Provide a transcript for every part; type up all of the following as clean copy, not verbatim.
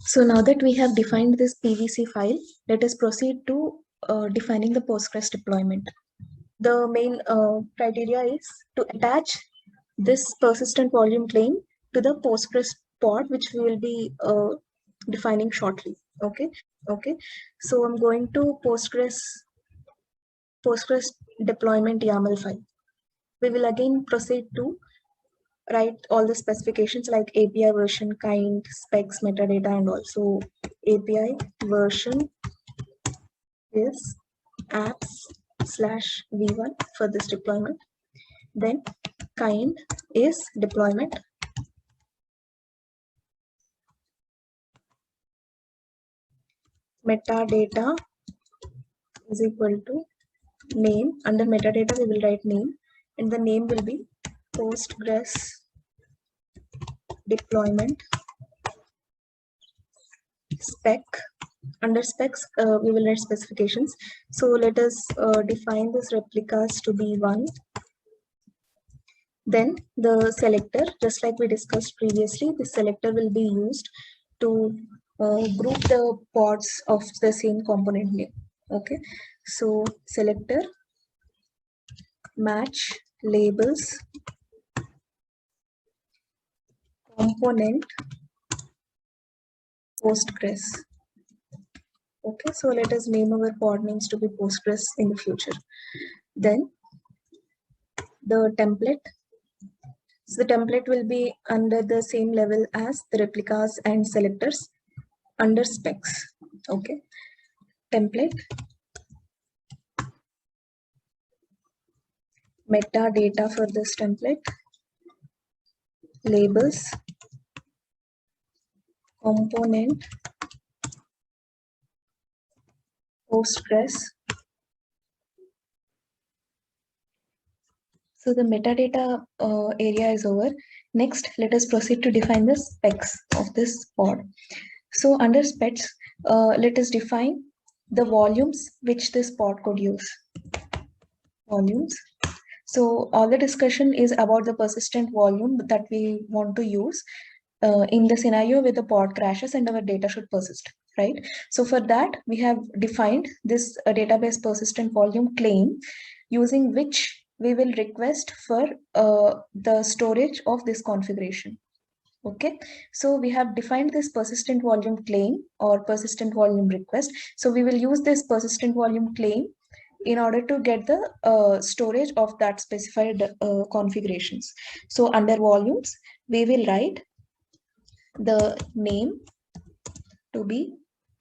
So now that we have defined this PVC file, let us proceed to defining the Postgres deployment. The main criteria is to attach this persistent volume claim to the Postgres pod, which we will be defining shortly. Okay. So I'm going to Postgres deployment YAML file. We will again proceed to write all the specifications like API version, kind, specs, metadata, and also API version is apps/v1 for this deployment. Then kind is deployment. Metadata is equal to name. Under metadata, we will write name, and the name will be Postgres deployment spec. Under specs, we will write specifications. So let us define this replicas to be 1. Then the selector, just like we discussed previously, the selector will be used to group the pods of the same component name. Okay, so selector match labels component Postgres. Okay, so let us name our pod names to be Postgres in the future. Then the template. So the template will be under the same level as the replicas and selectors under specs. Okay, template metadata for this template, labels component Postgres. So the metadata area is over. Next, let us proceed to define the specs of this pod. So under specs, let us define the volumes which this pod could use. Volumes. So all the discussion is about the persistent volume that we want to use in the scenario where the pod crashes and our data should persist, right? So for that, we have defined this database persistent volume claim, using which we will request for the storage of this configuration. Okay, so we have defined this persistent volume claim or persistent volume request. So we will use this persistent volume claim in order to get the storage of that specified configurations. So under volumes, we will write the name to be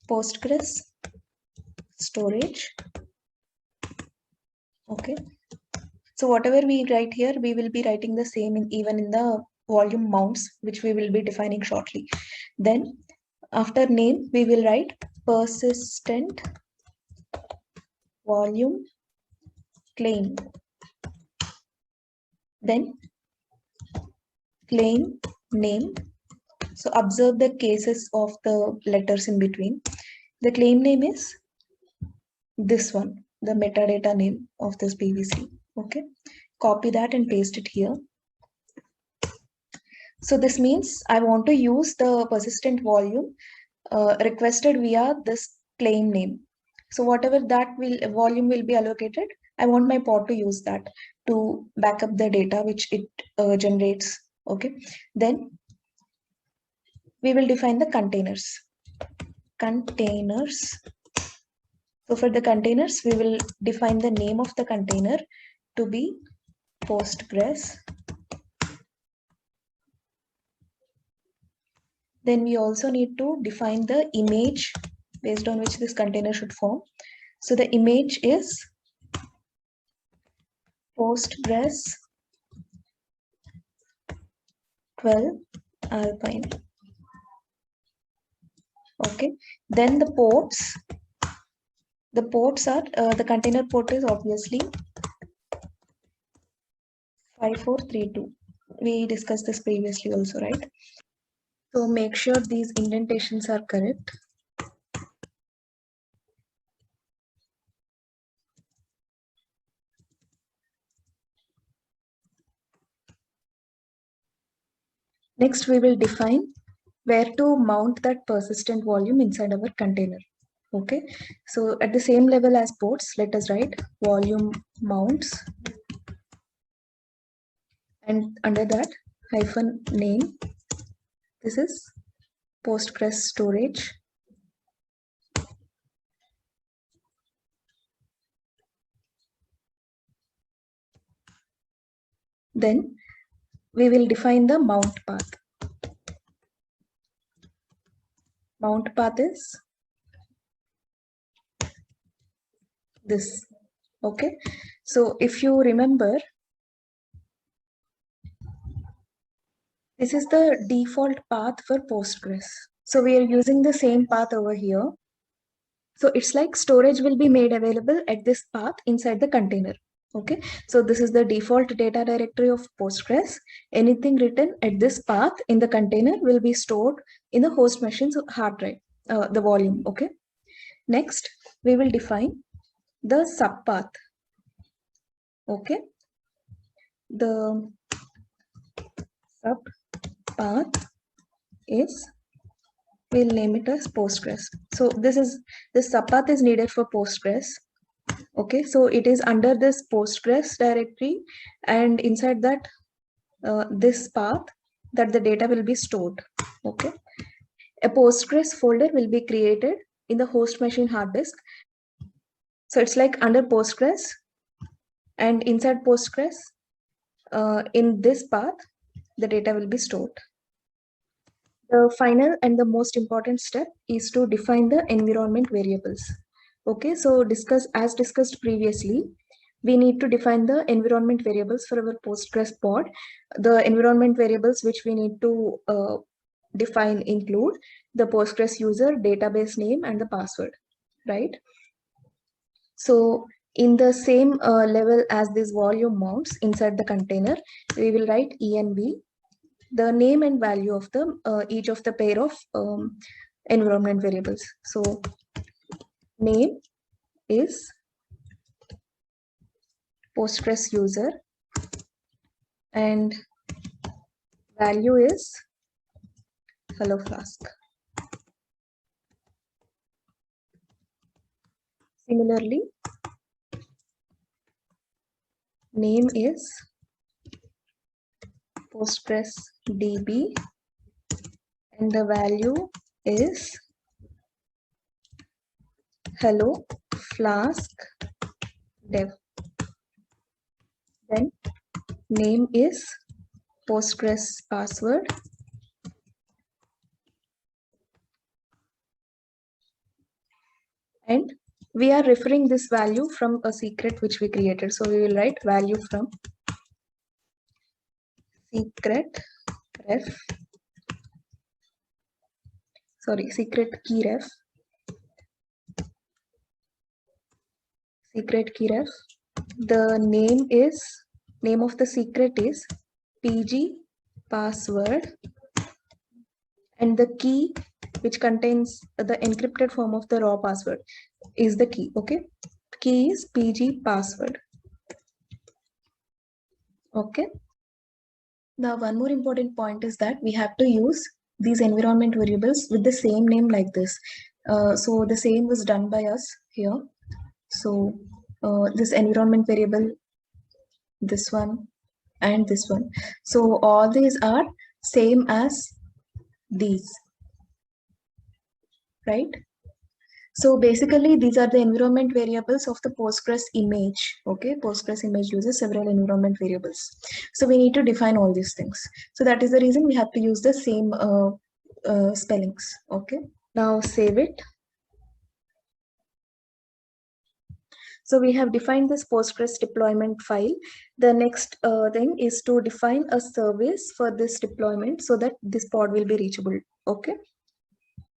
Postgres storage. Okay. So whatever we write here, we will be writing the same even in the volume mounts, which we will be defining shortly. Then after name, we will write persistent volume claim. Then claim name. So observe the cases of the letters in between. The claim name is this one, the metadata name of this PVC. Okay, copy that and paste it here. So this means I want to use the persistent volume requested via this claim name. So whatever that volume will be allocated, I want my pod to use that to back up the data which it generates. Okay, then we will define the containers. Containers. So for the containers, we will define the name of the container to be Postgres. Then we also need to define the image based on which this container should form. So the image is Postgres 12 Alpine. Okay. Then the ports. The ports are the container port is obviously 5432. We discussed this previously also, right? So make sure these indentations are correct. Next, we will define where to mount that persistent volume inside our container. Okay, so at the same level as ports, let us write volume mounts, and under that hyphen name, this is Postgres storage. Then we will define the mount path. Mount path is this. Okay, so if you remember, this is the default path for Postgres. So we are using the same path over here. So it's like storage will be made available at this path inside the container. Okay, so this is the default data directory of Postgres. Anything written at this path in the container will be stored in the host machine's hard drive, the volume. Okay, next we will define the subpath. Okay, the subpath is, we'll name it as Postgres. So this subpath is needed for Postgres. Okay, so it is under this Postgres directory, and inside that this path that the data will be stored. Okay, a Postgres folder will be created in the host machine hard disk. So it's like under Postgres, and inside Postgres, in this path, the data will be stored. The final and the most important step is to define the environment variables. Okay, so as discussed previously, we need to define the environment variables for our Postgres pod. The environment variables which we need to define include the Postgres user, database name, and the password, right? So in the same level as this volume mounts inside the container, we will write env, the name and value of the each of the pair of environment variables. So name is Postgres user and value is hello Flask. Similarly, name is Postgres DB and the value is hello Flask dev. Then name is Postgres password and we are referring this value from a secret which we created. So we will write value from secret key ref. The name of the secret is pg password and the key which contains the encrypted form of the raw password is the key. Okay, key is pg password. Okay, now one more important point is that we have to use these environment variables with the same name like this. So the same was done by us here. So this environment variable, this one and this one, so all these are same as these, right? So basically these are the environment variables of the Postgres image. Okay, Postgres image uses several environment variables, so we need to define all these things. So that is the reason we have to use the same spellings. Okay, now save it. So we have defined this Postgres deployment file. The next thing is to define a service for this deployment so that this pod will be reachable. Okay.